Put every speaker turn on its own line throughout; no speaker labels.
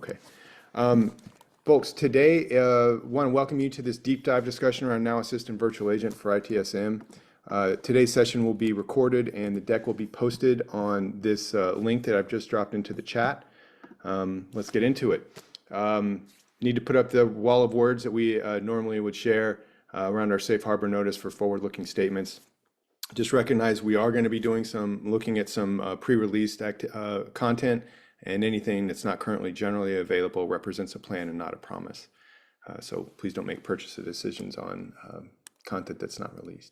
Okay. Folks, today, want to welcome you to this deep dive discussion around Now Assistant Virtual Agent for ITSM. Today's session will be recorded and the deck will be posted on this link that I've just dropped into the chat. Let's get into it. Need to put up the wall of words that we normally would share around our safe harbor notice for forward-looking statements. Just recognize we are going to be doing looking at some pre-released content, and anything that's not currently generally available represents a plan and not a promise. So please don't make purchase decisions on content that's not released.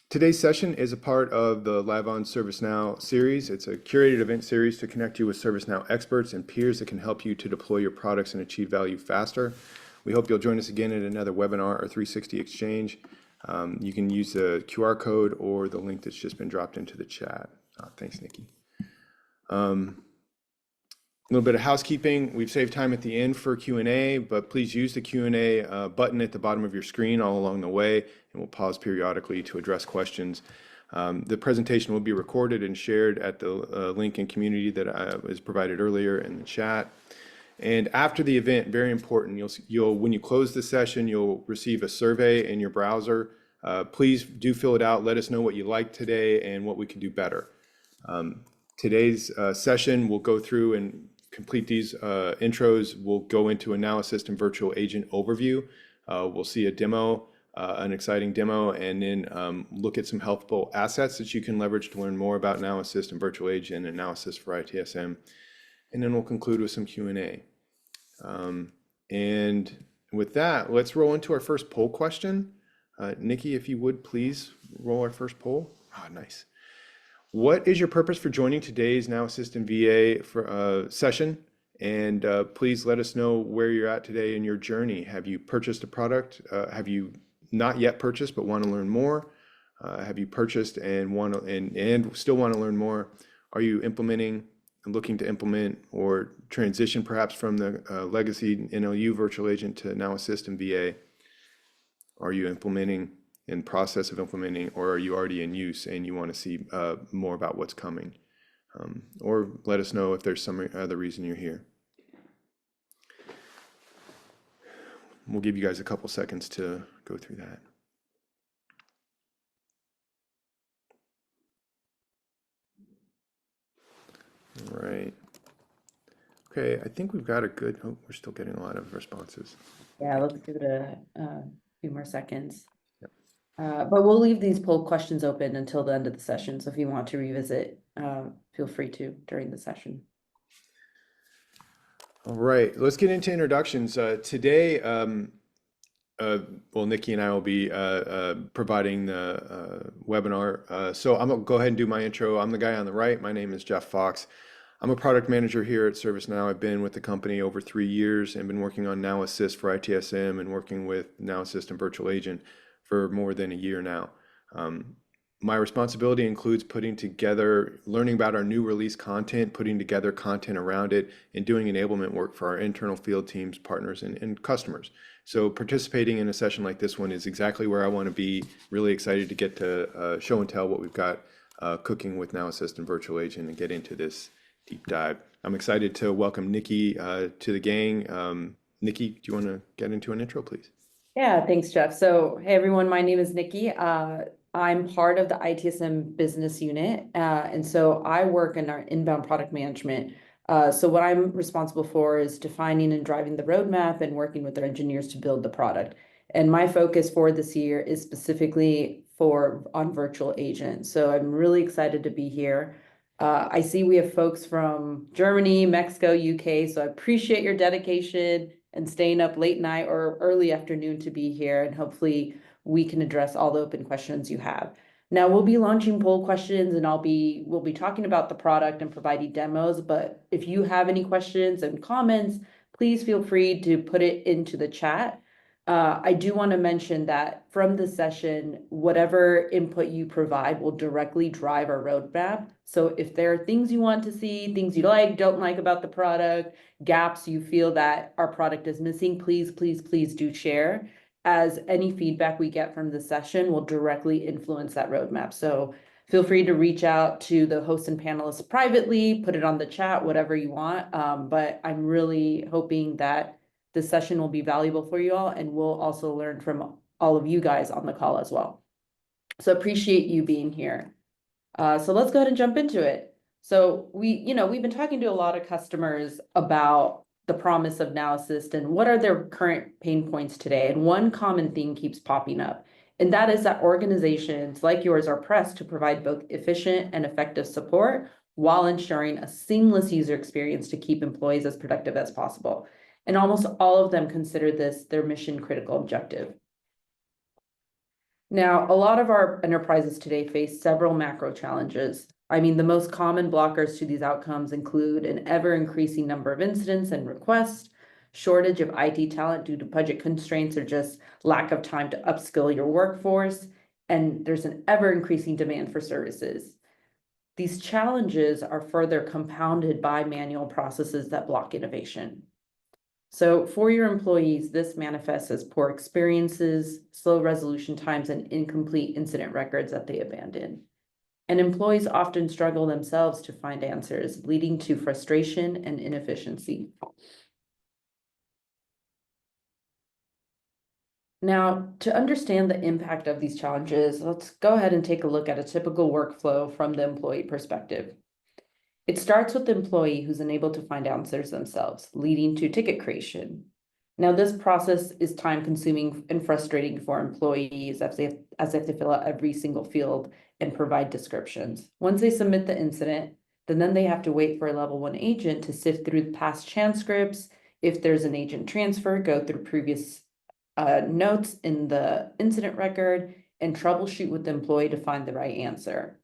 Today's session is a part of the Live on ServiceNow series. It's a curated event series to connect you with ServiceNow experts and peers that can help you to deploy your products and achieve value faster. We hope you'll join us again at another webinar or 360 exchange. You can use the QR code or the link that's just been dropped into the chat. Thanks, Nikki. A little bit of housekeeping. We've saved time at the end for Q&A, but please use the Q&A button at the bottom of your screen all along the way, and we'll pause periodically to address questions. The presentation will be recorded and shared at the link in community that was provided earlier in the chat. And after the event, very important, when you close the session, you'll receive a survey in your browser. Please do fill it out. Let us know what you liked today and what we can do better. Today's session, we'll go through and complete these intros. We'll go into a Now Assistant Virtual Agent overview. We'll see a demo, an exciting demo, and then look at some helpful assets that you can leverage to learn more about Now Assistant Virtual Agent and Now Assist for ITSM. And then we'll conclude with some Q&A. And with that, let's roll into our first poll question. Nikki, if you would please roll our first poll. Nice. What is your purpose for joining today's Now Assistant VA session? And please let us know where you're at today in your journey. Have you purchased a product? Have you not yet purchased but want to learn more? Have you purchased and still want to learn more? Are you implementing and looking to implement or transition perhaps from the legacy NLU virtual agent to Now Assistant VA? Are you implementing, in process of implementing, or are you already in use and you want to see more about what's coming? Or let us know if there's some other reason you're here. We'll give you guys a couple seconds to go through that. All right. Okay, I think we've got a good, we're still getting a lot of responses.
Yeah, let's give it a few more seconds. But we'll leave these poll questions open until the end of the session. So if you want to revisit, feel free to during the session.
All right, let's get into introductions. Today, well, Nikki and I will be providing the webinar. So I'm gonna go ahead and do my intro. I'm the guy on the right. My name is Jeff Fox. I'm a product manager here at ServiceNow. I've been with the company over 3 years and been working on Now Assist for ITSM and working with Now Assistant Virtual Agent for more than a year now. My responsibility includes putting together, learning about our new release content, putting together content around it, and doing enablement work for our internal field teams, partners, and customers. So participating in a session like this one is exactly where I want to be. Really excited to get to show and tell what we've got cooking with Now Assistant Virtual Agent and get into this deep dive. I'm excited to welcome Nikki to the gang. Nikki, do you want to get into an intro, please?
Yeah, thanks, Jeff. So, hey, everyone, my name is Nikki. I'm part of the ITSM business unit. And so I work in our inbound product management. So what I'm responsible for is defining and driving the roadmap and working with our engineers to build the product. And my focus for this year is specifically on virtual agents. So I'm really excited to be here. I see we have folks from Germany, Mexico, UK. So I appreciate your dedication and staying up late night or early afternoon to be here. And hopefully we can address all the open questions you have. Now we'll be launching poll questions and we'll be talking about the product and providing demos. But if you have any questions and comments, please feel free to put it into the chat. I do want to mention that from the session, whatever input you provide will directly drive our roadmap. So if there are things you want to see, things you like, don't like about the product, gaps you feel that our product is missing, please do share, as any feedback we get from the session will directly influence that roadmap. So Feel free to reach out to the hosts and panelists privately, put it on the chat, whatever you want. But I'm really hoping that this session will be valuable for you all, and we'll also learn from all of you guys on the call as well. So appreciate you being here. So let's go ahead and jump into it. So we've been talking to a lot of customers about the promise of Now Assist and what are their current pain points today. And one common theme keeps popping up, and that is that organizations like yours are pressed to provide both efficient and effective support while ensuring a seamless user experience to keep employees as productive as possible. And almost all of them consider this their mission critical objective. Now, a lot of our enterprises today face several macro challenges. I mean, the most common blockers to these outcomes include an ever-increasing number of incidents and requests, shortage of IT talent due to budget constraints or just lack of time to upskill your workforce, and there's an ever-increasing demand for services. These challenges are further compounded by manual processes that block innovation. So for your employees, this manifests as poor experiences, slow resolution times, and incomplete incident records that they abandon. And employees often struggle themselves to find answers, leading to frustration and inefficiency. Now, to understand the impact of these challenges, let's go ahead and take a look at a typical workflow from the employee perspective. It starts with the employee who's unable to find answers themselves, leading to ticket creation. Now, this process is time consuming and frustrating for employees as they have to fill out every single field and provide descriptions. Once they submit the incident, then they have to wait for a level 1 agent to sift through past transcripts. If there's an agent transfer, go through previous notes in the incident record and troubleshoot with the employee to find the right answer.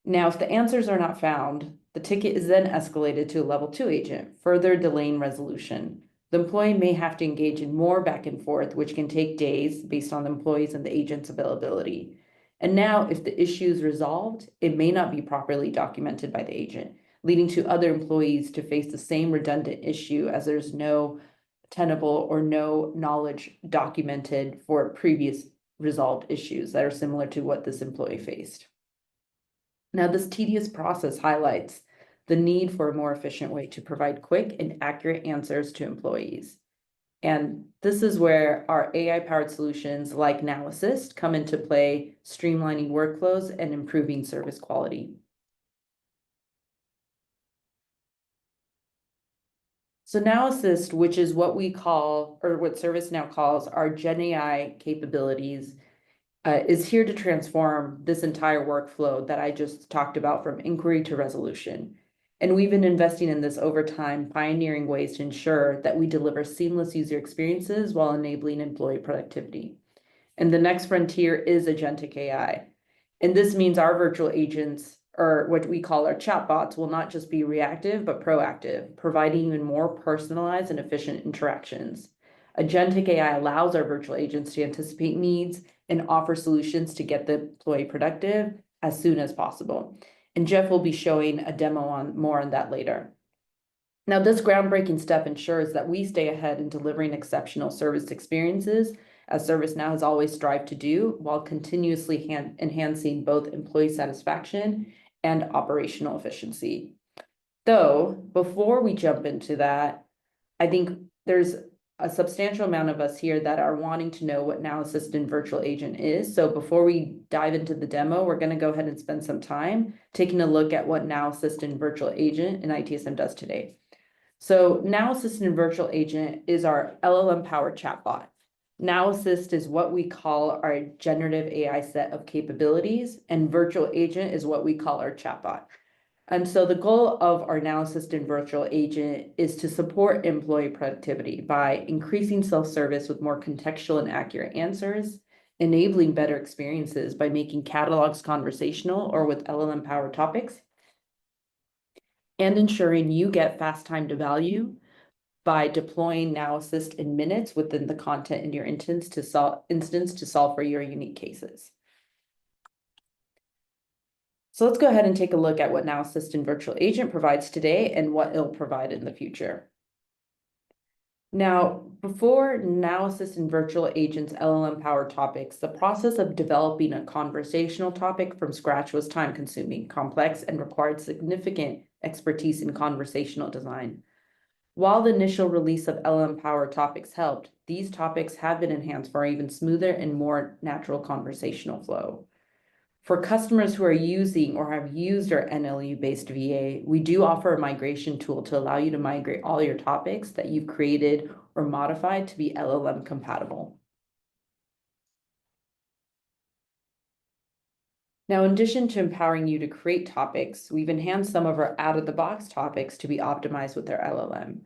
Now, if the answers are not found, the ticket is then escalated to a level 2 agent, further delaying resolution. The employee may have to engage in more back and forth, which can take days based on the employee's and the agent's availability. And now, if the issue is resolved, it may not be properly documented by the agent, leading to other employees to face the same redundant issue as there's no tenable or no knowledge documented for previous resolved issues that are similar to what this employee faced. Now, this tedious process highlights the need for a more efficient way to provide quick and accurate answers to employees. And this is where our AI-powered solutions like Now Assist come into play, streamlining workflows and improving service quality. So Now Assist, which is what we call, or what ServiceNow calls our Gen AI capabilities, is here to transform this entire workflow that I just talked about from inquiry to resolution. And we've been investing in this over time, pioneering ways to ensure that we deliver seamless user experiences while enabling employee productivity. And the next frontier is agentic AI. And this means our virtual agents, or what we call our chatbots, will not just be reactive, but proactive, providing even more personalized and efficient interactions. Agentic AI allows our virtual agents to anticipate needs and offer solutions to get the employee productive as soon as possible. And Jeff will be showing a demo on more on that later. Now, this groundbreaking step ensures that we stay ahead in delivering exceptional service experiences, as ServiceNow has always strived to do, while continuously enhancing both employee satisfaction and operational efficiency. Though, before we jump into that, I think there's a substantial amount of us here that are wanting to know what Now Assistant Virtual Agent is. So before we dive into the demo, we're going to go ahead and spend some time taking a look at what Now Assistant Virtual Agent in ITSM does today. So Now Assistant Virtual Agent is our LLM-powered chatbot. Now Assist is what we call our generative AI set of capabilities, and Virtual Agent is what we call our chatbot. And so the goal of our Now Assistant Virtual Agent is to support employee productivity by increasing self-service with more contextual and accurate answers, enabling better experiences by making catalogs conversational or with LLM-powered topics, and ensuring you get fast time to value by deploying Now Assist in minutes within the content in your instance to solve for your unique cases. So let's go ahead and take a look at what Now Assistant Virtual Agent provides today and what it'll provide in the future. Now, before Now Assist and Virtual Agents LLM-powered topics, the process of developing a conversational topic from scratch was time-consuming, complex, and required significant expertise in conversational design. While the initial release of LLM-powered topics helped, these topics have been enhanced for even smoother and more natural conversational flow. For customers who are using or have used our NLU-based VA, we do offer a migration tool to allow you to migrate all your topics that you've created or modified to be LLM compatible. Now, in addition to empowering you to create topics, we've enhanced some of our out-of-the-box topics to be optimized with our LLM.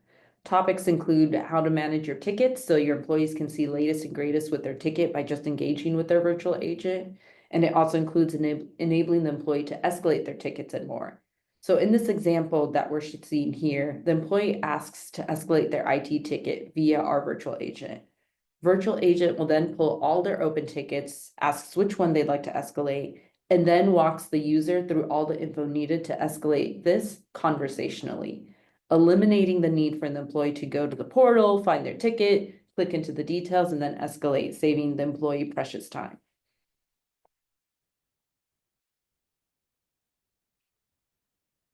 Topics include how to manage your tickets so your employees can see latest and greatest with their ticket by just engaging with their virtual agent. And it also includes enabling the employee to escalate their tickets and more. So in this example that we're seeing here, the employee asks to escalate their IT ticket via our virtual agent. Virtual agent will then pull all their open tickets, asks which one they'd like to escalate, and then walks the user through all the info needed to escalate this conversationally, eliminating the need for the employee to go to the portal, find their ticket, click into the details, and then escalate, saving the employee precious time.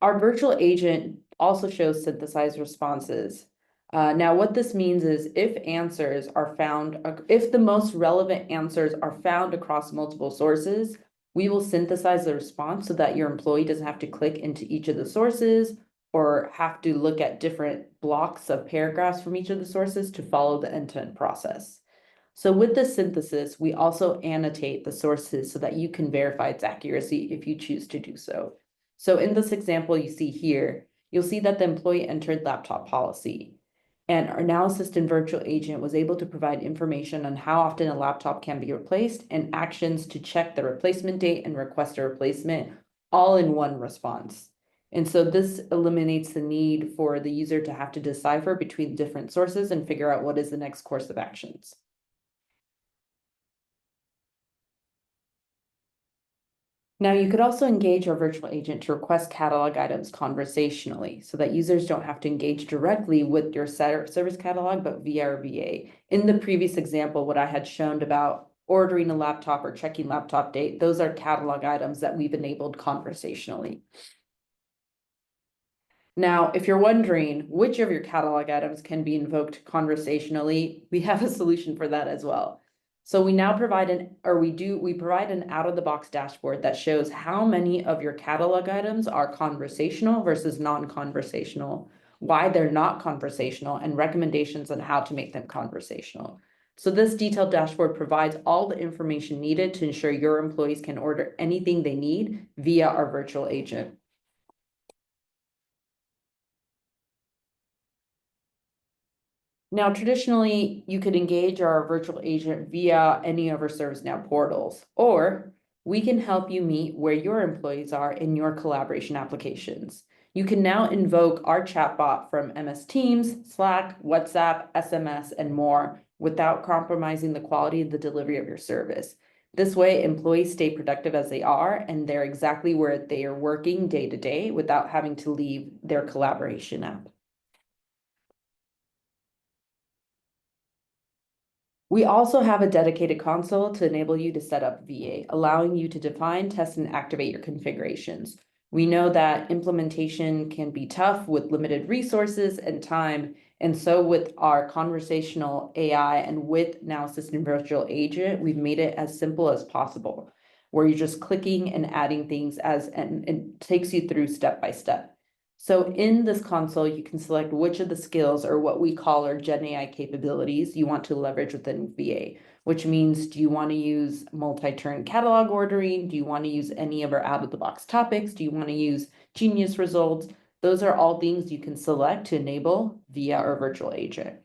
Our virtual agent also shows synthesized responses. Now, what this means is if the most relevant answers are found across multiple sources, we will synthesize the response so that your employee doesn't have to click into each of the sources or have to look at different blocks of paragraphs from each of the sources to follow the end-to-end process. So with this synthesis, we also annotate the sources so that you can verify its accuracy if you choose to do so. So in this example you see here, you'll see that the employee entered laptop policy. And our Now Assistant virtual agent was able to provide information on how often a laptop can be replaced and actions to check the replacement date and request a replacement all in one response. And so this eliminates the need for the user to have to decipher between different sources and figure out what is the next course of actions. Now, you could also engage our virtual agent to request catalog items conversationally so that users don't have to engage directly with your service catalog, but via our VA. In the previous example, what I had shown about ordering a laptop or checking laptop date, those are catalog items that we've enabled conversationally. Now, if you're wondering which of your catalog items can be invoked conversationally, we have a solution for that as well. So we now provide we provide an out-of-the-box dashboard that shows how many of your catalog items are conversational versus non-conversational, why they're not conversational, and recommendations on how to make them conversational. So this detailed dashboard provides all the information needed to ensure your employees can order anything they need via our virtual agent. Now, traditionally, you could engage our virtual agent via any of our ServiceNow portals, or we can help you meet where your employees are in your collaboration applications. You can now invoke our chatbot from MS Teams, Slack, WhatsApp, SMS, and more without compromising the quality of the delivery of your service. This way, employees stay productive as they are, and they're exactly where they are working day to day without having to leave their collaboration app. We also have a dedicated console to enable you to set up VA, allowing you to define, test, and activate your configurations. We know that implementation can be tough with limited resources and time. And so with our conversational AI and with Now Assistant Virtual Agent, we've made it as simple as possible, where you're just clicking and adding things and it takes you through step by step. So in this console, you can select which of the skills or what we call our Gen AI capabilities you want to leverage within VA, which means, do you want to use multi-turn catalog ordering? Do you want to use any of our out-of-the-box topics? Do you want to use Genius results? Those are all things you can select to enable via our virtual agent.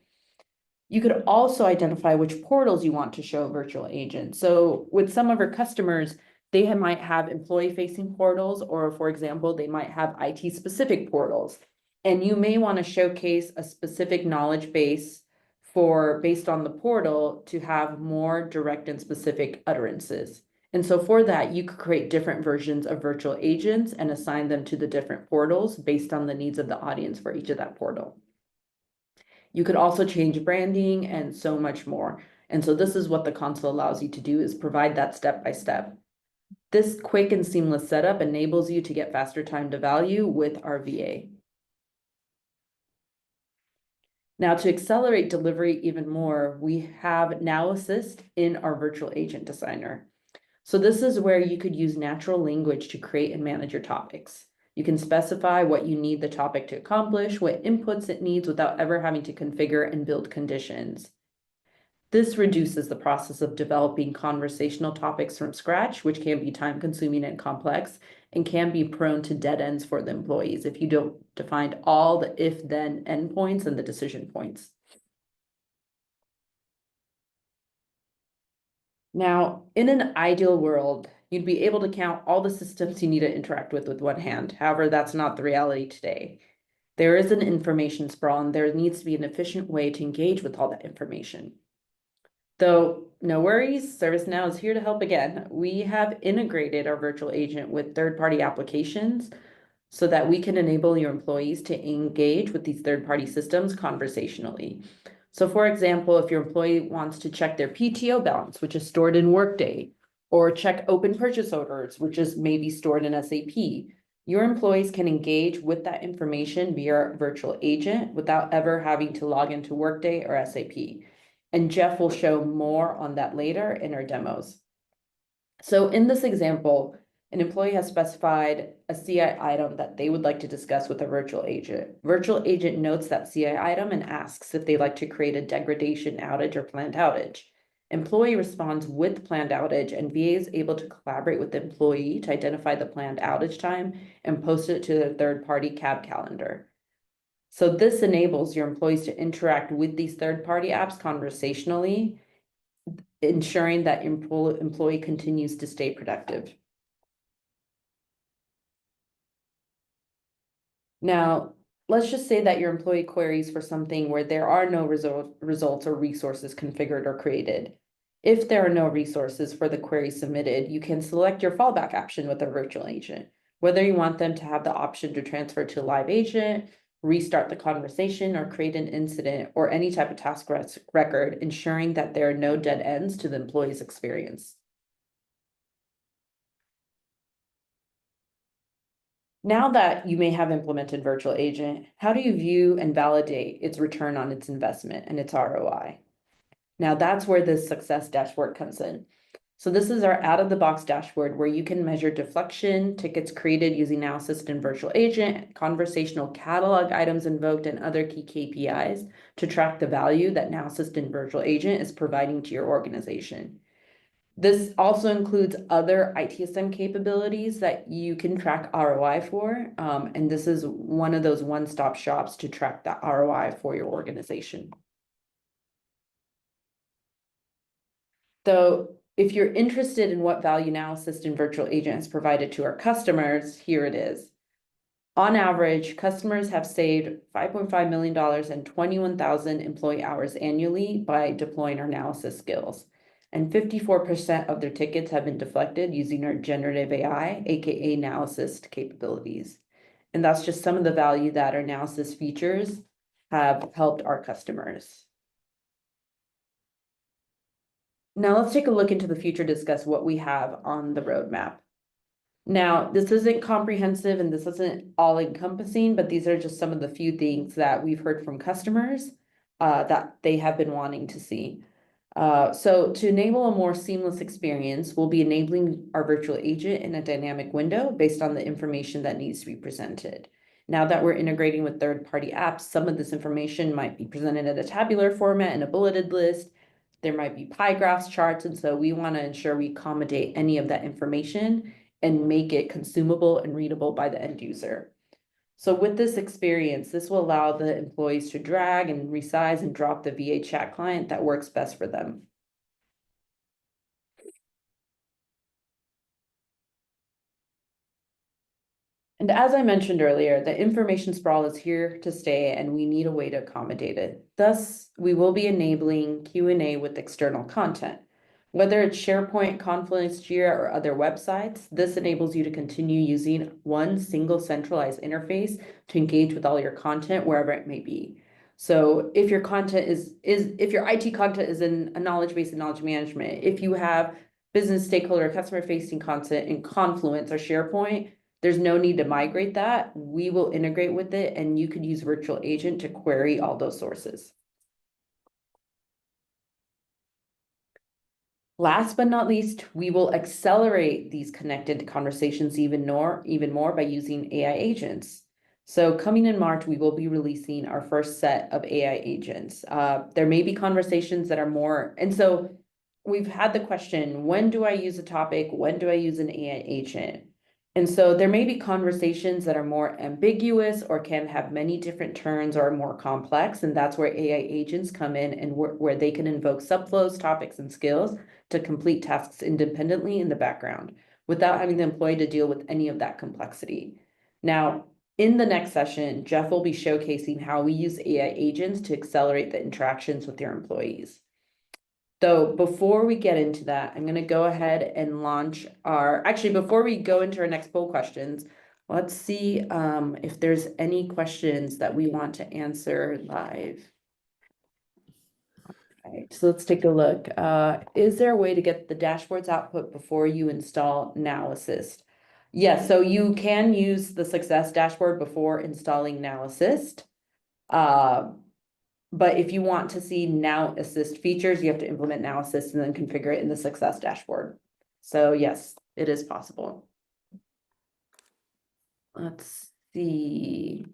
You could also identify which portals you want to show virtual agent. So with some of our customers, they might have employee-facing portals, or for example, they might have IT-specific portals. And you may want to showcase a specific knowledge base based on the portal to have more direct and specific utterances. And so for that, you could create different versions of virtual agents and assign them to the different portals based on the needs of the audience for each of that portal. You could also change branding and so much more. And so this is what the console allows you to do, is provide that step by step. This quick and seamless setup enables you to get faster time to value with our VA. Now, to accelerate delivery even more, we have Now Assist in our virtual agent designer. So this is where you could use natural language to create and manage your topics. You can specify what you need the topic to accomplish, what inputs it needs without ever having to configure and build conditions. This reduces the process of developing conversational topics from scratch, which can be time consuming and complex, and can be prone to dead ends for the employees if you don't define all the if then endpoints and the decision points. Now, in an ideal world, you'd be able to count all the systems you need to interact with one hand. However, that's not the reality today. There is an information sprawl, and there needs to be an efficient way to engage with all that information. Though, no worries, ServiceNow is here to help again. We have integrated our virtual agent with third-party applications so that we can enable your employees to engage with these third-party systems conversationally. So for example, if your employee wants to check their PTO balance, which is stored in Workday, or check open purchase orders, which is maybe stored in SAP, your employees can engage with that information via our virtual agent without ever having to log into Workday or SAP. And Jeff will show more on that later in our demos. So in this example, an employee has specified a CI item that they would like to discuss with a virtual agent. Virtual agent notes that CI item and asks if they'd like to create a degradation outage or planned outage. Employee responds with planned outage, and VA is able to collaborate with the employee to identify the planned outage time and post it to their third-party CAB calendar. So this enables your employees to interact with these third-party apps conversationally, ensuring that employee continues to stay productive. Now, let's just say that your employee queries for something where there are no results or resources configured or created. If there are no resources for the query submitted, you can select your fallback option with a virtual agent, whether you want them to have the option to transfer to a live agent, restart the conversation, or create an incident or any type of task record, ensuring that there are no dead ends to the employee's experience. Now that you may have implemented virtual agent, how do you view and validate its return on its investment and its ROI? Now that's where this success dashboard comes in. So this is our out-of-the-box dashboard where you can measure deflection, tickets created using Now Assist and Virtual Agent, conversational catalog items invoked, and other key KPIs to track the value that Now Assist and Virtual Agent is providing to your organization. This also includes other ITSM capabilities that you can track ROI for, and this is one of those one-stop shops to track that ROI for your organization. So if you're interested in what value Now Assist and Virtual Agent has provided to our customers, here it is. On average, customers have saved $5.5 million and 21,000 employee hours annually by deploying our Now Assist skills. And 54% of their tickets have been deflected using our generative AI, aka Now Assist capabilities. And that's just some of the value that our Now Assist features have helped our customers. Now let's take a look into the future, discuss what we have on the roadmap. Now, this isn't comprehensive and this isn't all encompassing, but these are just some of the few things that we've heard from customers that they have been wanting to see. So to enable a more seamless experience, we'll be enabling our virtual agent in a dynamic window based on the information that needs to be presented. Now that we're integrating with third-party apps, some of this information might be presented in a tabular format in a bulleted list. There might be pie graphs, charts, and so we want to ensure we accommodate any of that information and make it consumable and readable by the end user. So with this experience, this will allow the employees to drag and resize and drop the VA chat client that works best for them. And as I mentioned earlier, the information sprawl is here to stay and we need a way to accommodate it. Thus, we will be enabling Q&A with external content. Whether it's SharePoint, Confluence, Jira, or other websites, this enables you to continue using one single centralized interface to engage with all your content wherever it may be. So if your content if your IT content is in a knowledge base and knowledge management, if you have business stakeholder, customer facing content in Confluence or SharePoint, there's no need to migrate that. We will integrate with it and you could use virtual agent to query all those sources. Last but not least, we will accelerate these connected conversations even more by using AI agents. So coming in March, we will be releasing our first set of AI agents. There may be conversations that are more, and so we've had the question, when do I use a topic? When do I use an AI agent? And so there may be conversations that are more ambiguous or can have many different turns or are more complex. And that's where AI agents come in and where they can invoke subflows, topics, and skills to complete tasks independently in the background without having the employee to deal with any of that complexity. Now, in the next session, Jeff will be showcasing how we use AI agents to accelerate the interactions with your employees. So before we get into that, I'm going to go ahead and launch actually, before we go into our next poll questions, let's see if there's any questions that we want to answer live. All right, so let's take a look. Is there a way to get the dashboard's output before you install Now Assist? Yes, so you can use the Success dashboard before installing Now Assist. But if you want to see Now Assist features, you have to implement Now Assist and then configure it in the Success dashboard. So yes, it is possible. Let's see.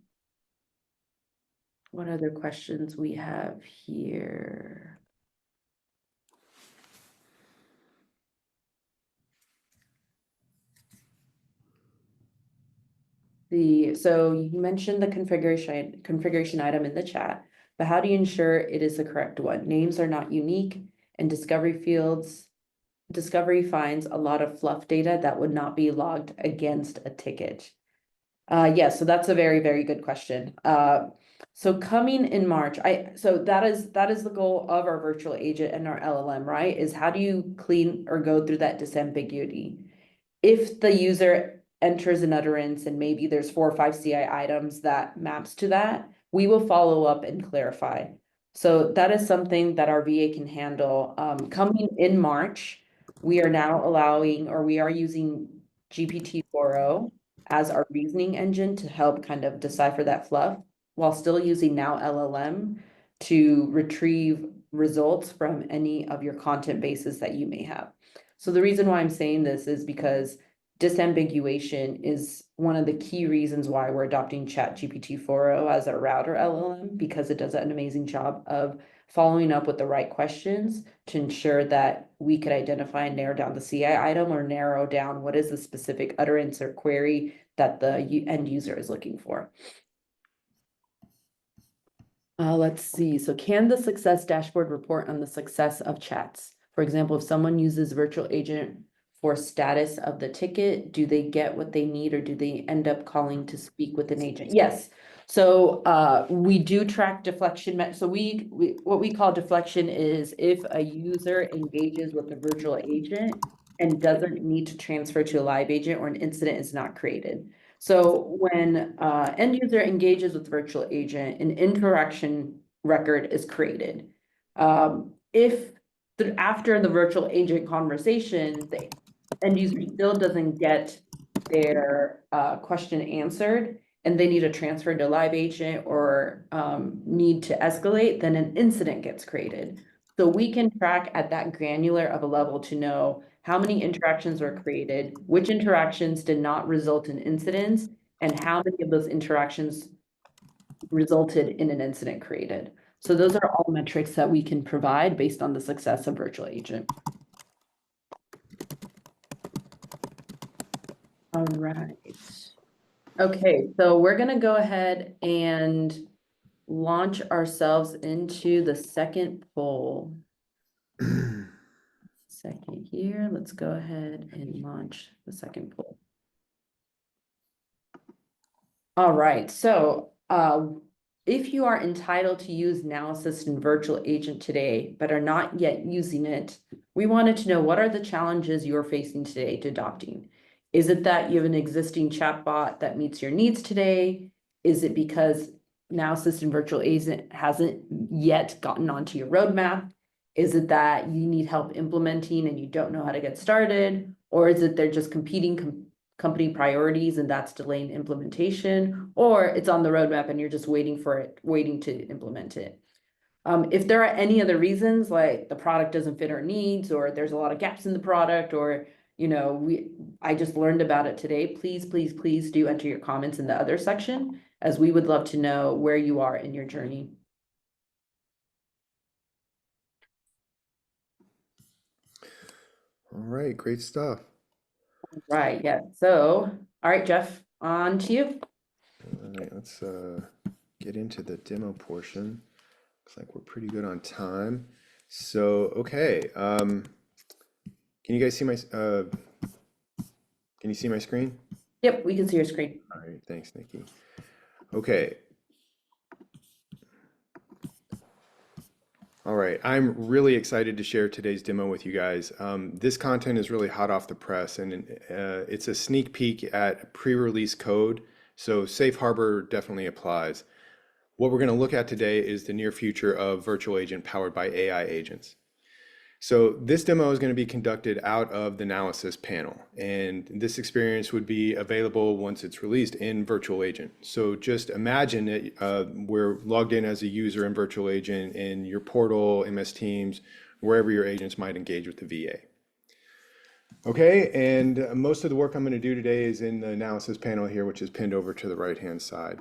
What other questions we have here? So you mentioned the configuration item in the chat, but how do you ensure it is the correct one? Names are not unique and discovery finds a lot of fluff data that would not be logged against a ticket. Yeah, so that's a very, very good question. So coming in March, so that is the goal of our virtual agent and our LLM, right? Is how do you clean or go through that disambiguity? If the user enters an utterance and maybe there's 4 or 5 CI items that maps to that, we will follow up and clarify. So that is something that our VA can handle. Coming in March, we are now we are using GPT-4o as our reasoning engine to help kind of decipher that fluff while still using Now LLM to retrieve results from any of your content bases that you may have. So the reason why I'm saying this is because disambiguation is one of the key reasons why we're adopting ChatGPT-4o as our router LLM, because it does an amazing job of following up with the right questions to ensure that we could identify and narrow down the CI item or narrow down what is the specific utterance or query that the end user is looking for. Let's see. So can the success dashboard report on the success of chats? For example, if someone uses virtual agent for status of the ticket, do they get what they need or do they end up calling to speak with an agent? Yes. So we do track deflection. So what we call deflection is if a user engages with a virtual agent and doesn't need to transfer to a live agent or an incident is not created. So when end user engages with virtual agent, an interaction record is created. If after the virtual agent conversation, the end user still doesn't get their question answered and they need to transfer to live agent or need to escalate, then an incident gets created. So we can track at that granular of a level to know how many interactions were created, which interactions did not result in incidents, and how many of those interactions resulted in an incident created. So those are all metrics that we can provide based on the success of virtual agent. All right. Okay, so we're gonna go ahead and launch ourselves into the second poll. Second here, let's go ahead and launch the second poll. All right, so if you are entitled to use Now Assist and Virtual Agent today, but are not yet using it, we wanted to know what are the challenges you're facing today to adopting. Is it that you have an existing chatbot that meets your needs today? Is it because ServiceNow Assistant Virtual Agent hasn't yet gotten onto your roadmap? Is it that you need help implementing and you don't know how to get started? Or is it they're just competing company priorities and that's delaying implementation? Or it's on the roadmap and you're just waiting to implement it? If there are any other reasons, like the product doesn't fit our needs, or there's a lot of gaps in the product, or I just learned about it today, please do enter your comments in the other section, as we would love to know where you are in your journey.
All right, great stuff.
Right, yeah. So, all right, Jeff, on to you.
All right, let's get into the demo portion. Looks like we're pretty good on time. So, okay, can you guys see my can you see my screen?
Yep, we can see your screen.
All right, thanks, Nikki. Okay. All right, I'm really excited to share today's demo with you guys. This content is really hot off the press, and it's a sneak peek at pre-release code, so Safe Harbor definitely applies. What we're going to look at today is the near future of virtual agent powered by AI agents. So this demo is going to be conducted out of the Now Assist panel, and this experience would be available once it's released in Virtual Agent. So just imagine that we're logged in as a user in Virtual Agent in your portal, MS Teams, wherever your agents might engage with the VA. Okay, and most of the work I'm going to do today is in the Now Assist panel here, which is pinned over to the right-hand side.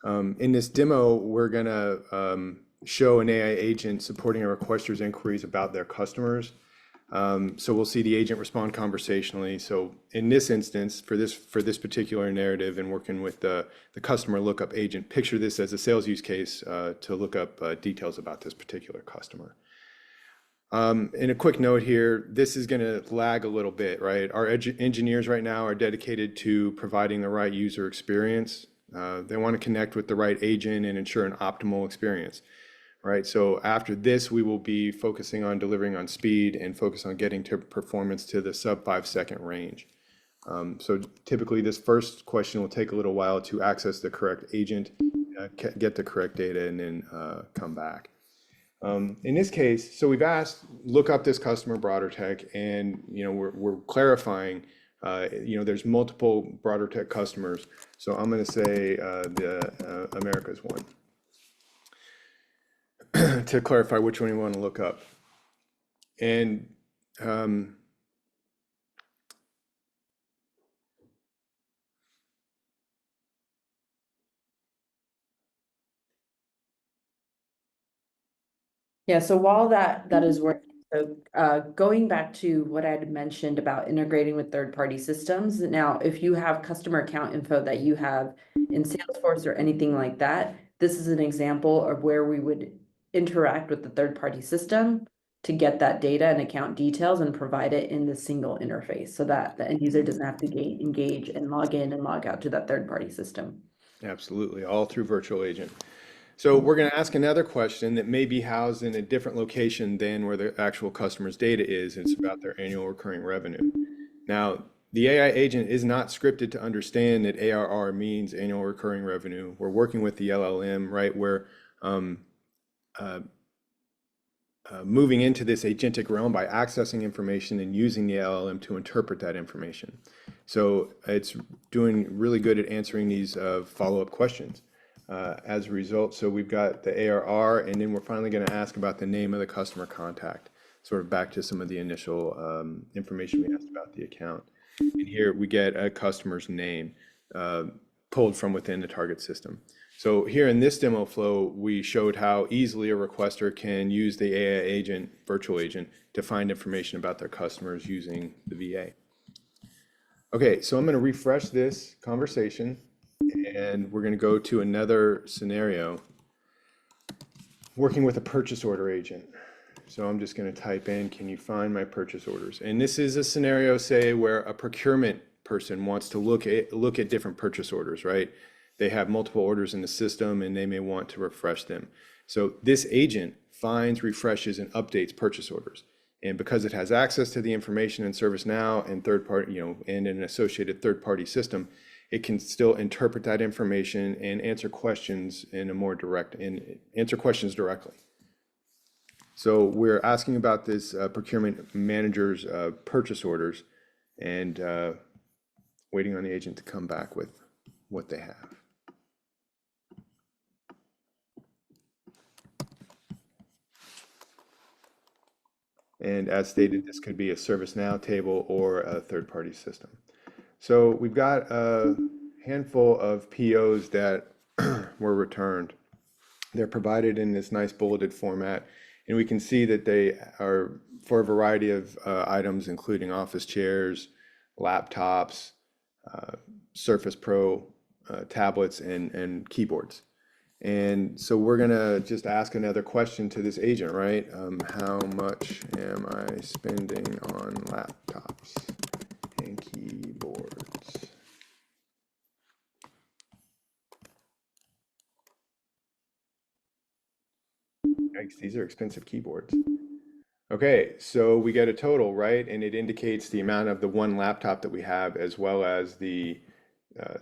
In this demo, we're going to show an AI agent supporting a requester's inquiries about their customers. So we'll see the agent respond conversationally. So in this instance, for this particular narrative and working with the customer lookup agent, picture this as a sales use case to look up details about this particular customer. And a quick note here, this is going to lag a little bit, right? Our engineers right now are dedicated to providing the right user experience. They want to connect with the right agent and ensure an optimal experience. Right, so after this, we will be focusing on delivering on speed and focus on getting to performance to the sub 5-second range. So typically this first question will take a little while to access the correct agent, get the correct data, and then come back. In this case, so we've asked, look up this customer broader tech, and we're clarifying, there's multiple broader tech customers. So I'm going to say the America's one. To clarify which one you want to look up. And
Yeah, so while that is working, so going back to what I had mentioned about integrating with third-party systems. Now, if you have customer account info that you have in Salesforce or anything like that, this is an example of where we would interact with the third-party system to get that data and account details and provide it in the single interface so that the end user doesn't have to engage and log in and log out to that third-party system.
absolutely, all through Virtual Agent. So we're going to ask another question that may be housed in a different location than where the actual customer's data is. It's about their annual recurring revenue. Now, the AI agent is not scripted to understand that ARR means annual recurring revenue. We're working with the LLM, right? We're moving into this agentic realm by accessing information and using the LLM to interpret that information. So it's doing really good at answering these follow-up questions. As a result, so we've got the ARR, and then we're finally going to ask about the name of the customer contact, sort of back to some of the initial information we asked about the account. And here we get a customer's name pulled from within the target system. So here in this demo flow, we showed how easily a requester can use the AI agent, virtual agent, to find information about their customers using the VA. Okay, so I'm going to refresh this conversation, and we're going to go to another scenario, working with a purchase order agent. So I'm just going to type in, can you find my purchase orders? And this is a scenario, say, where a procurement person wants to look at different purchase orders, right? They have multiple orders in the system and they may want to refresh them. So this agent finds, refreshes, and updates purchase orders. And because it has access to the information in ServiceNow and third-party, and an associated third-party system, it can still interpret that information and answer questions in a more direct, and answer questions directly. So we're asking about this procurement manager's purchase orders, and waiting on the agent to come back with what they have. And as stated, this could be a ServiceNow table or a third-party system. So we've got a handful of POs that were returned. They're provided in this nice bulleted format, and we can see that they are for a variety of items, including office chairs, laptops, Surface Pro tablets, and keyboards. And so we're gonna just ask another question to this agent, right? How much am I spending on laptops and keyboards? Yikes, these are expensive keyboards. Okay, so we get a total, right? And it indicates the amount of the one laptop that we have, as well as the uh,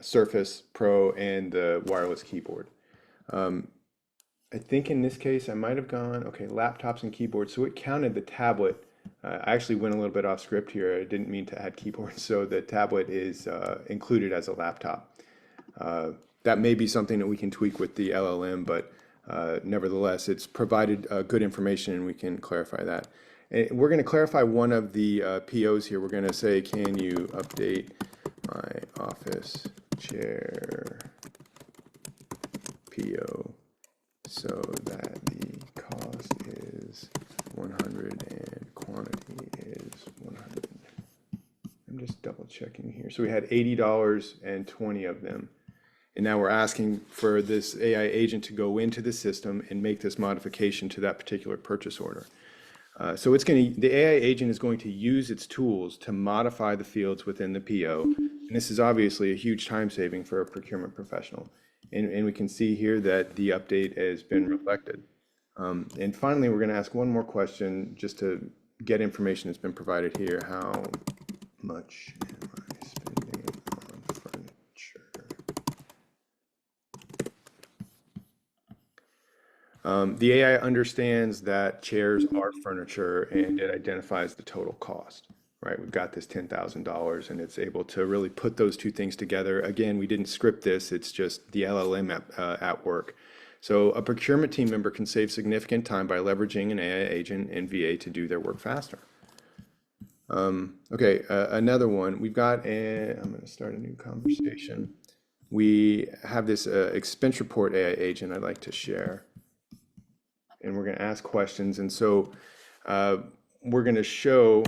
Surface Pro and the wireless keyboard. I think in this case I might have gone, okay, laptops and keyboards. So it counted the tablet. I actually went a little bit off script here. I didn't mean to add keyboards. So the tablet is included as a laptop. That may be something that we can tweak with the LLM, but nevertheless, it's provided good information and we can clarify that. And we're going to clarify one of the POs here. We're going to say, can you update my office chair PO so that the cost is 100 and quantity is 100. I'm just double checking here. So we had $80 and 20 of them. And now we're asking for this AI agent to go into the system and make this modification to that particular purchase order. So the AI agent is going to use its tools to modify the fields within the PO. And this is obviously a huge time saving for a procurement professional. And we can see here that the update has been reflected. And finally, we're going to ask one more question just to get information that's been provided here. How much am I spending on furniture? The AI understands that chairs are furniture and it identifies the total cost, right? We've got this $10,000 and it's able to really put those two things together. Again, we didn't script this, it's just the LLM at work. So a procurement team member can save significant time by leveraging an AI agent and VA to do their work faster. Okay, another one. We've got I'm going to start a new conversation. We have this expense report AI agent I'd like to share. And we're going to ask questions. And so we're going to show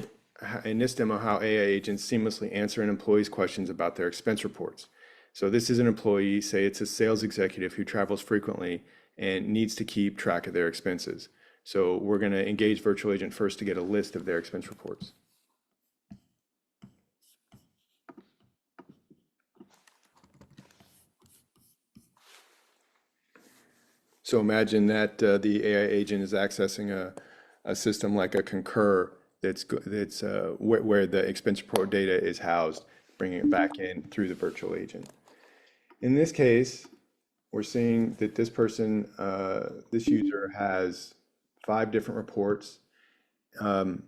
in this demo how AI agents seamlessly answer an employee's questions about their expense reports. So this is an employee, say it's a sales executive who travels frequently and needs to keep track of their expenses. So we're going to engage virtual agent first to get a list of their expense reports. So imagine that the AI agent is accessing a system like a Concur where the expense report data is housed, bringing it back in through the virtual agent. In this case, we're seeing that this person, this user has 5 different reports. And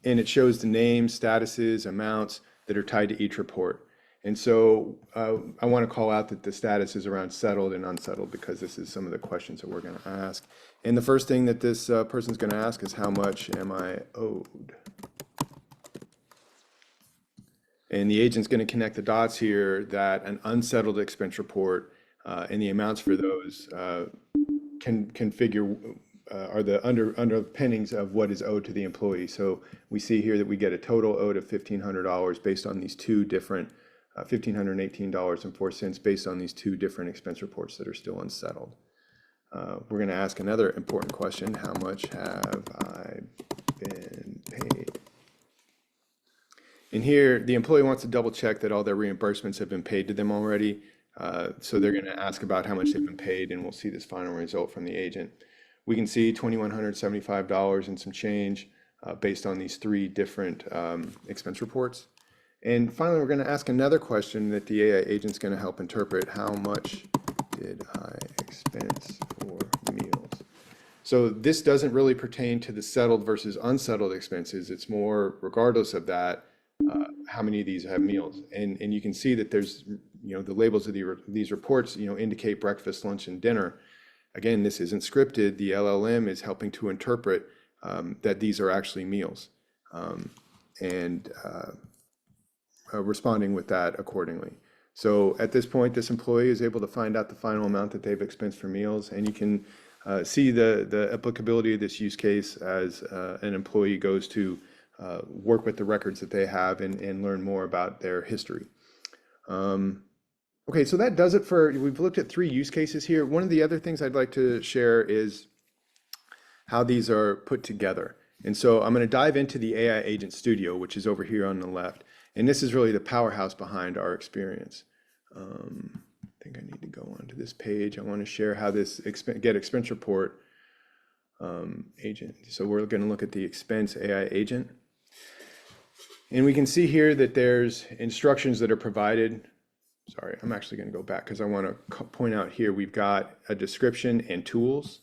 it shows the names, statuses, amounts that are tied to each report. And so I want to call out that the status is around settled and unsettled because this is some of the questions that we're going to ask. And the first thing that this person's going to ask is, how much am I owed? And the agent's going to connect the dots here that an unsettled expense report and the amounts for those can figure are the underpinnings of what is owed to the employee. So we see here that we get a total owed of $1,500 based on these two different $1,518.04 based on these 2 different expense reports that are still unsettled. We're going to ask another important question. How much have I been paid? And here, the employee wants to double check that all their reimbursements have been paid to them already. So they're going to ask about how much they've been paid, and we'll see this final result from the agent. We can see $2,175 and some change based on these three different expense reports. And finally, we're going to ask another question that the AI agent's going to help interpret. How much did I expense for meals? So this doesn't really pertain to the settled versus unsettled expenses. It's more, regardless of that, how many of these have meals. And you can see that there's, the labels of these reports, indicate breakfast, lunch, and dinner. Again, this isn't scripted. The LLM is helping to interpret that these are actually meals, and responding with that accordingly. So at this point, this employee is able to find out the final amount that they've expensed for meals, and you can see the applicability of this use case as an employee goes to work with the records that they have and learn more about their history. Okay, so that does it we've looked at 3 use cases here. One of the other things I'd like to share is how these are put together. And so I'm going to dive into the AI Agent Studio, which is over here on the left. And this is really the powerhouse behind our experience. I think I need to go onto this page. I want to share how this get expense report agent. So we're going to look at the expense AI agent. And we can see here that there's instructions that are provided. Sorry, I'm actually going to go back because I want to point out here we've got a description and tools.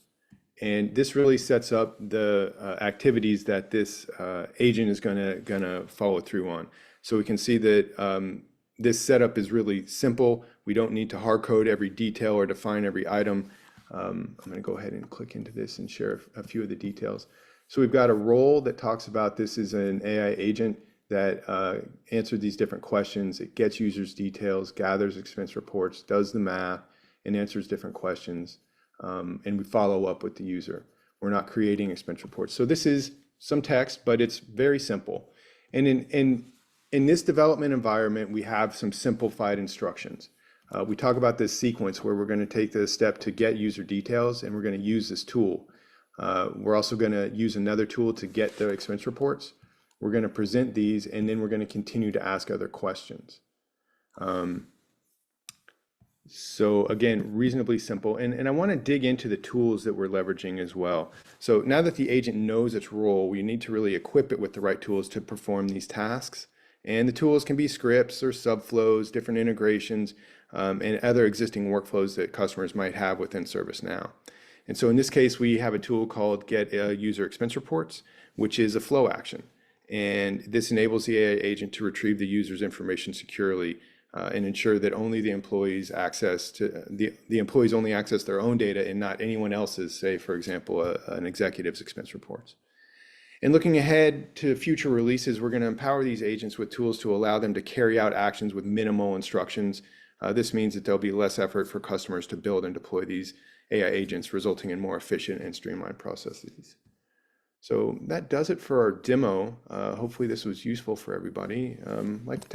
And this really sets up the activities that this agent is gonna follow through on. So we can see that this setup is really simple. We don't need to hard code every detail or define every item. I'm gonna go ahead and click into this and share a few of the details. So we've got a role that talks about this is an AI agent that answered these different questions. It gets users' details, gathers expense reports, does the math, and answers different questions. And we follow up with the user. We're not creating expense reports. So this is some text, but it's very simple. And in this development environment, we have some simplified instructions. We talk about this sequence where we're going to take the step to get user details, and we're going to use this tool. We're also going to use another tool to get the expense reports. We're going to present these, and then we're going to continue to ask other questions. So again, reasonably simple. And I want to dig into the tools that we're leveraging as well. So now that the agent knows its role, we need to really equip it with the right tools to perform these tasks. And the tools can be scripts or subflows, different integrations, and other existing workflows that customers might have within ServiceNow. And so in this case, we have a tool called Get User Expense Reports, which is a flow action. And this enables the AI agent to retrieve the user's information securely and ensure that only the employees the employees only access their own data and not anyone else's, say, for example, an executive's expense reports. And looking ahead to future releases, we're going to empower these agents with tools to allow them to carry out actions with minimal instructions. This means that there'll be less effort for customers to build and deploy these AI agents, resulting in more efficient and streamlined processes. So that does it for our demo. Hopefully this was useful for everybody. I'd like to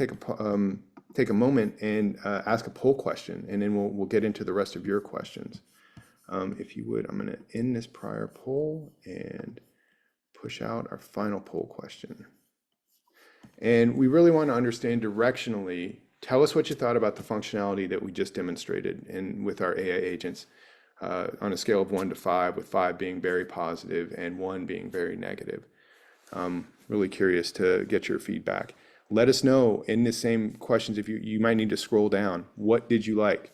take a moment and ask a poll question, and then we'll get into the rest of your questions. If you would, I'm going to end this prior poll and push out our final poll question. And we really want to understand directionally, tell us what you thought about the functionality that we just demonstrated and with our AI agents on a scale of 1 to 5, with 5 being very positive and 1 being very negative. Really curious to get your feedback. Let us know in the same questions if you might need to scroll down. What did you like?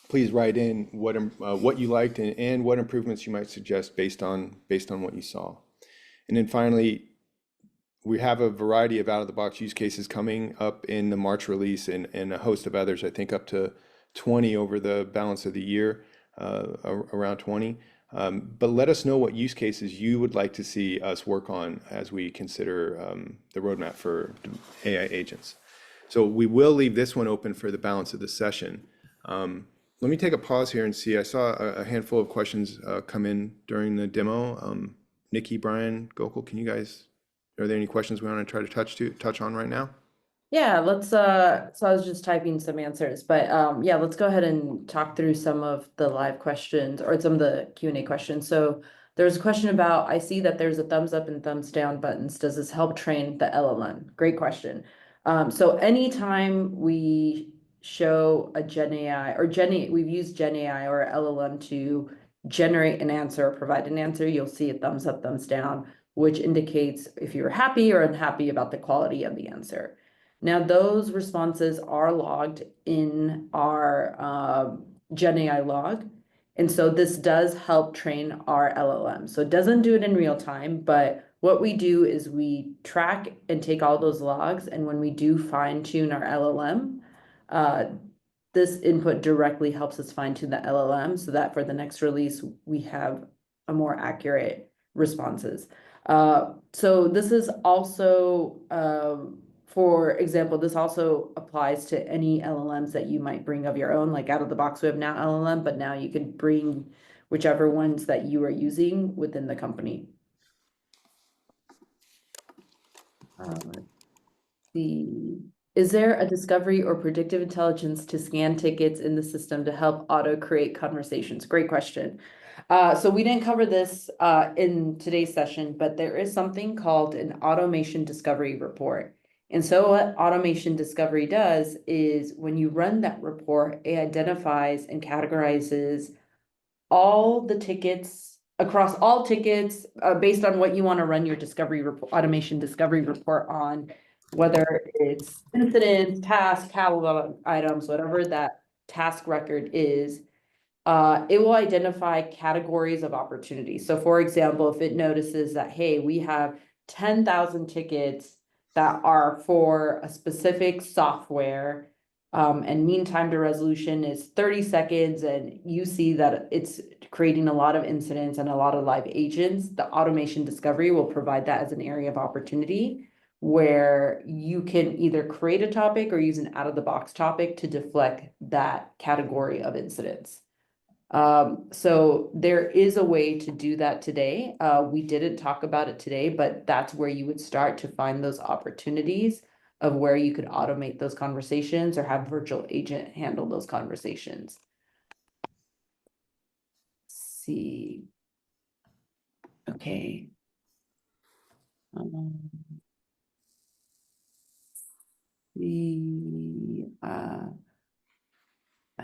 Please write in what you liked and what improvements you might suggest based on what you saw. And then finally, we have a variety of out-of-the-box use cases coming up in the March release and a host of others, I think up to 20 over the balance of the year, around 20. But let us know what use cases you would like to see us work on as we consider the roadmap for AI agents. So we will leave this one open for the balance of the session. Let me take a pause here and see. I saw a handful of questions come in during the demo. Nikki, Brian, Gokul, are there any questions we want to try to touch on right now?
Yeah, so I was just typing some answers, but yeah, let's go ahead and talk through some of the live questions or some of the Q&A questions. So there's a question about, I see that there's a thumbs up and thumbs down buttons. Does this help train the LLM? Great question. So anytime we show a Gen AI we've used Gen AI or LLM to generate an answer or provide an answer, you'll see a thumbs up, thumbs down. which indicates if you're happy or unhappy about the quality of the answer. Now, those responses are logged in our Gen AI log. And so this does help train our LLM. So it doesn't do it in real time, but what we do is we track and take all those logs. And when we do fine tune our LLM, this input directly helps us fine tune the LLM so that for the next release, we have a more accurate responses. So this is also, for example, this also applies to any LLMs that you might bring of your own, like out of the box, we have Now LLM, but now you can bring whichever ones that you are using within the company. Let's see. Is there a discovery or predictive intelligence to scan tickets in the system to help auto create conversations? Great question. So we didn't cover this in today's session, but there is something called an automation discovery report. And so what automation discovery does is when you run that report, it identifies and categorizes all the tickets across all tickets based on what you want to run your discovery report, automation discovery report on, whether it's incidents, tasks, catalog items, whatever that task record is. It will identify categories of opportunity. So for example, if it notices that, hey, we have 10,000 tickets that are for a specific software, and mean time to resolution is 30 seconds, and you see that it's creating a lot of incidents and a lot of live agents, the automation discovery will provide that as an area of opportunity where you can either create a topic or use an out-of-the-box topic to deflect that category of incidents. So there is a way to do that today. We didn't talk about it today, but that's where you would start to find those opportunities of where you could automate those conversations or have virtual agent handle those conversations. Let's see. Okay.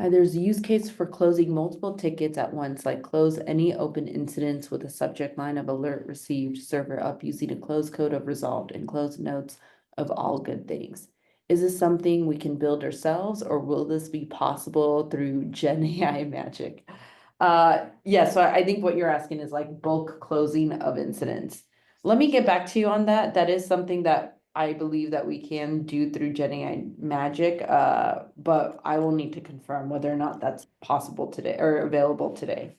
There's a use case for closing multiple tickets at once, like close any open incidents with a subject line of alert received, server up using a close code of resolved, and close notes of all good things. Is this something we can build ourselves, or will this be possible through Gen AI magic? Yeah, so I think what you're asking is like bulk closing of incidents. Let me get back to you on that. That is something that I believe that we can do through Gen AI magic, but I will need to confirm whether or not that's possible today or available today.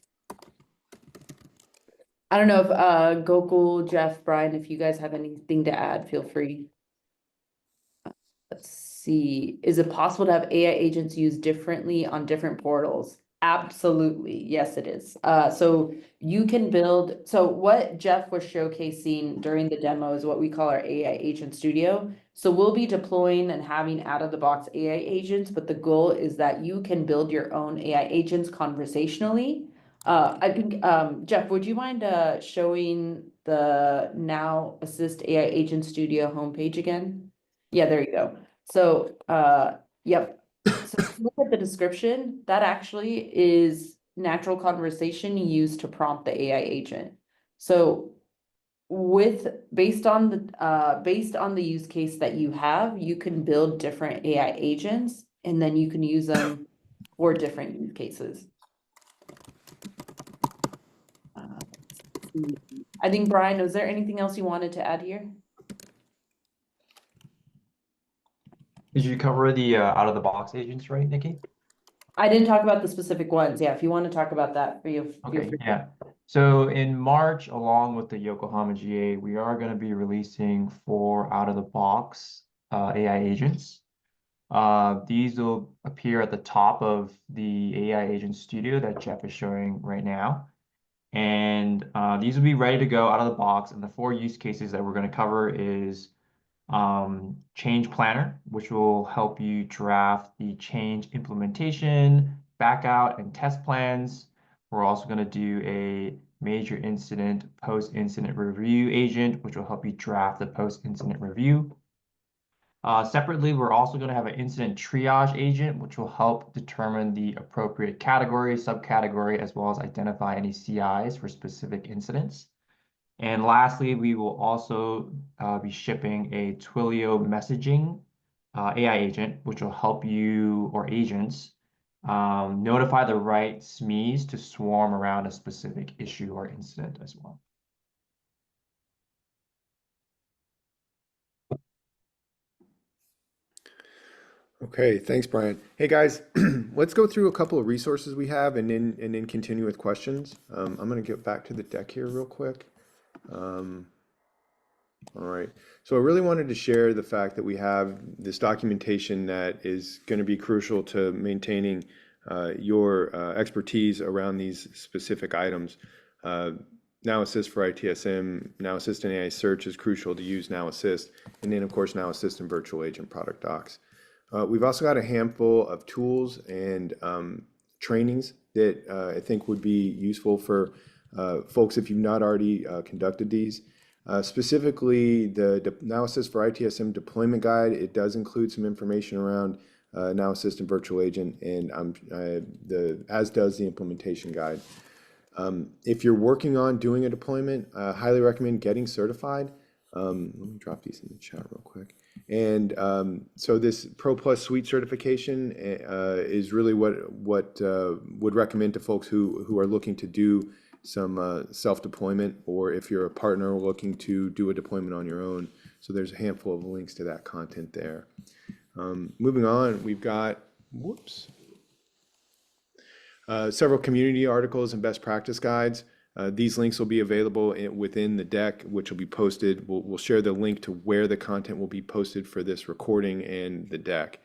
I don't know if Gokul, Jeff, Brian, if you guys have anything to add, feel free. Let's see. Is it possible to have AI agents used differently on different portals? Absolutely. Yes, it is. So you can build, so what Jeff was showcasing during the demo is what we call our AI Agent Studio. So we'll be deploying and having out-of-the-box AI agents, but the goal is that you can build your own AI agents conversationally. I think, Jeff, would you mind showing the Now Assist AI Agent Studio homepage again? Yeah, there you go. So, yep. So if you look at the description, that actually is natural conversation used to prompt the AI agent. So based on the use case that you have, you can build different AI agents and then you can use them for different use cases. I think, Brian, is there anything else you wanted to add here?
Did you cover the out-of-the-box agents, right, Nikki?
I didn't talk about the specific ones. Yeah, if you want to talk about that, feel
Okay,
free.
yeah. So in March, along with the Yokohama GA, we are going to be releasing 4 out-of-the-box AI agents. These will appear at the top of the AI Agent Studio that Jeff is showing right now. And these will be ready to go out of the box. And the 4 use cases that we're going to cover is change planner, which will help you draft the change implementation, backout, and test plans. We're also going to do a major incident post-incident review agent, which will help you draft the post-incident review. Separately, we're also going to have an incident triage agent, which will help determine the appropriate category, subcategory, as well as identify any CIs for specific incidents. And lastly, we will also be shipping a Twilio messaging AI agent, which will help you or agents notify the right SMEs to swarm around a specific issue or incident as well.
Okay, thanks, Brian. Hey guys, let's go through a couple of resources we have and then continue with questions. I'm gonna get back to the deck here real quick. All right, so I really wanted to share the fact that we have this documentation that is going to be crucial to maintaining your expertise around these specific items. Now Assist for ITSM, Now Assist in AI Search is crucial to use Now Assist, and then of course Now Assist in Virtual Agent product docs. We've also got a handful of tools and trainings that I think would be useful for folks if you've not already conducted these. Specifically, the Now Assist for ITSM deployment guide, it does include some information around Now Assist and Virtual Agent, and as does the implementation guide. If you're working on doing a deployment, I highly recommend getting certified. Let me drop these in the chat real quick. And so this Pro Plus Suite certification is really what would recommend to folks who are looking to do some self-deployment, or if you're a partner looking to do a deployment on your own. So there's a handful of links to that content there. Moving on, we've got, several community articles and best practice guides. These links will be available within the deck, which will be posted. We'll share the link to where the content will be posted for this recording and the deck.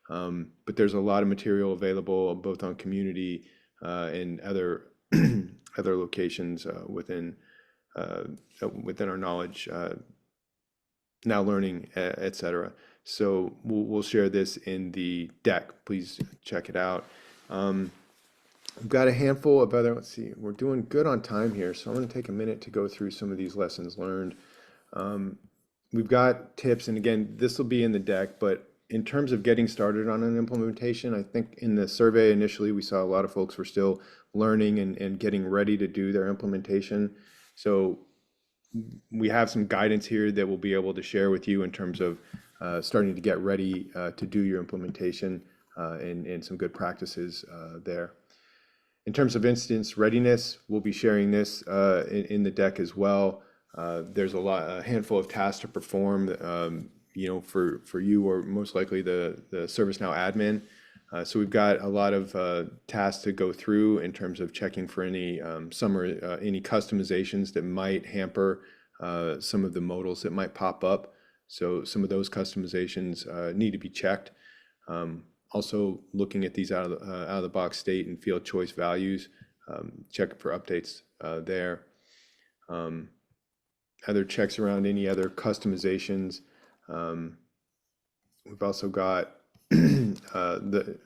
But there's a lot of material available both on community and other other locations within our knowledge, Now Learning, etc. So we'll share this in the deck. Please check it out. We've got a handful of other, let's see, we're doing good on time here, so I'm going to take a minute to go through some of these lessons learned. We've got tips, and again, this will be in the deck, but in terms of getting started on an implementation, I think in the survey initially we saw a lot of folks were still learning and getting ready to do their implementation. So we have some guidance here that we'll be able to share with you in terms of starting to get ready to do your implementation and some good practices there. In terms of instance readiness, we'll be sharing this in the deck as well. There's a handful of tasks to perform, for you or most likely the ServiceNow admin. So we've got a lot of tasks to go through in terms of checking for any any customizations that might hamper some of the modals that might pop up. So some of those customizations need to be checked. Also looking at these out of the box state and field choice values, check for updates there. Other checks around any other customizations. We've also got the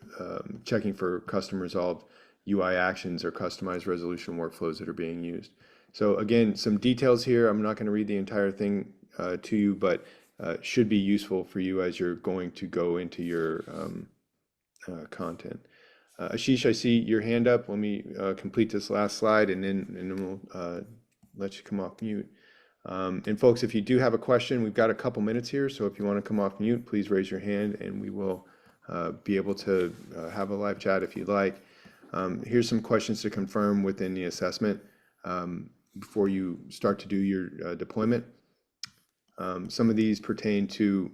checking for custom resolved UI actions or customized resolution workflows that are being used. So again, some details here. I'm not going to read the entire thing to you, but should be useful for you as you're going to go into your content. Ashish, I see your hand up. Let me complete this last slide and then we'll let you come off mute. And folks, if you do have a question, we've got a couple minutes here, so if you want to come off mute, please raise your hand and we will be able to have a live chat if you'd like. Here's some questions to confirm within the assessment before you start to do your deployment. Some of these pertain to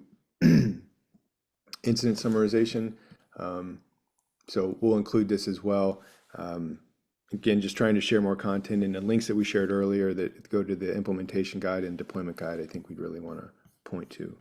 incident summarization, so we'll include this as well. Again, just trying to share more content, and the links that we shared earlier that go to the implementation guide and deployment guide, I think we'd really want to point to.